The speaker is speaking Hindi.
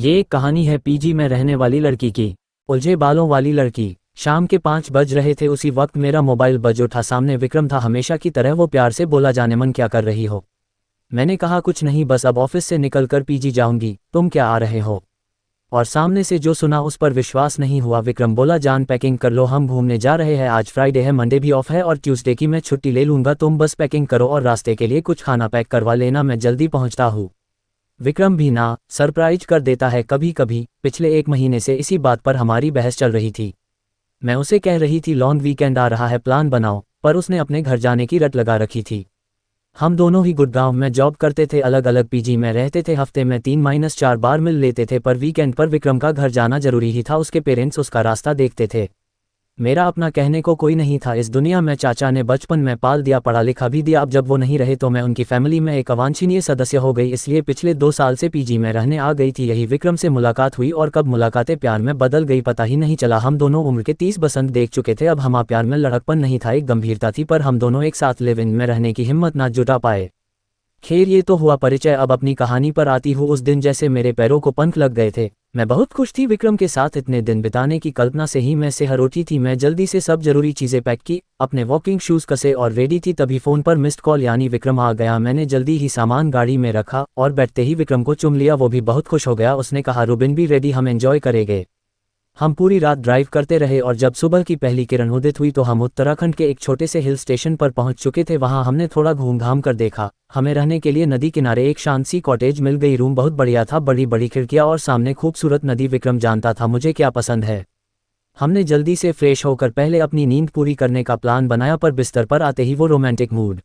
ये एक कहानी है पीजी में रहने वाली लड़की की। उलझे बालों वाली लड़की। शाम के 5 बज रहे थे, उसी वक्त मेरा मोबाइल बज उठा। सामने विक्रम था। हमेशा की तरह वो प्यार से बोला, जाने मन क्या कर रही हो। मैंने कहा कुछ नहीं, बस अब ऑफिस से निकल कर पीजी जाऊंगी, तुम क्या आ रहे हो। और सामने से जो सुना उस पर विश्वास नहीं हुआ। विक्रम बोला, जान पैकिंग कर लो, हम घूमने जा रहे हैं। आज फ्राइडे है, मंडे भी ऑफ है और ट्यूसडे की मैं छुट्टी ले लूंगा। तुम बस पैकिंग करो और रास्ते के लिए कुछ खाना पैक करवा लेना, मैं जल्दी पहुंचता हूँ। विक्रम भी ना सरप्राइज कर देता है कभी कभी। पिछले 1 महीने से इसी बात पर हमारी बहस चल रही थी। मैं उसे कह रही थी लॉन्ग वीकेंड आ रहा है, प्लान बनाओ, पर उसने अपने घर जाने की रट लगा रखी थी। हम दोनों ही गुड़गांव में जॉब करते थे, अलग अलग पीजी में रहते थे। हफ्ते में 3-4 बार मिल लेते थे, पर वीकेंड पर विक्रम का घर जाना जरूरी ही था। उसके पेरेंट्स उसका रास्ता देखते थे। मेरा अपना कहने को कोई नहीं था इस दुनिया में। चाचा ने बचपन में पाल दिया, पढ़ा लिखा भी दिया। अब जब वो नहीं रहे तो मैं उनकी फैमिली में एक अवांछनीय सदस्य हो गई, इसलिए पिछले 2 साल से पीजी में रहने आ गई थी। यही विक्रम से मुलाकात हुई और कब मुलाकातें प्यार में बदल गई पता ही नहीं चला। हम दोनों उम्र के 30 बसंत देख चुके थे। अब हमारा प्यार में लड़कपन नहीं था, एक गंभीरता थी, पर हम दोनों एक साथ लिव इन में रहने की हिम्मत ना जुटा पाए। खैर, ये तो हुआ परिचय। अब अपनी कहानी पर आती हूँ। उस दिन जैसे मेरे पैरों को पंख लग गए थे। मैं बहुत खुश थी विक्रम के साथ इतने दिन बिताने की कल्पना से ही मैं सेहर उठी थी। मैं जल्दी से सब जरूरी चीज़ें पैक की, अपने वॉकिंग शूज़ कसे और रेडी थी। तभी फ़ोन पर मिस्ड कॉल, यानी विक्रम आ गया। मैंने जल्दी ही सामान गाड़ी में रखा और बैठते ही विक्रम को चुम लिया। वो भी बहुत खुश हो गया। उसने कहा, रुबिन भी रेडी, हम एंजॉय करेंगे। हम पूरी रात ड्राइव करते रहे और जब सुबह की पहली किरण उदित हुई तो हम उत्तराखंड के एक छोटे से हिल स्टेशन पर पहुंच चुके थे। वहां हमने थोड़ा घूम घाम कर देखा। हमें रहने के लिए नदी किनारे एक शांत सी कॉटेज मिल गई। रूम बहुत बढ़िया था, बड़ी बड़ी खिड़कियां और सामने खूबसूरत नदी। विक्रम जानता था मुझे क्या पसंद है। हमने जल्दी से फ्रेश होकर पहले अपनी नींद पूरी करने का प्लान बनाया, पर बिस्तर पर आते ही वो रोमांटिक मूड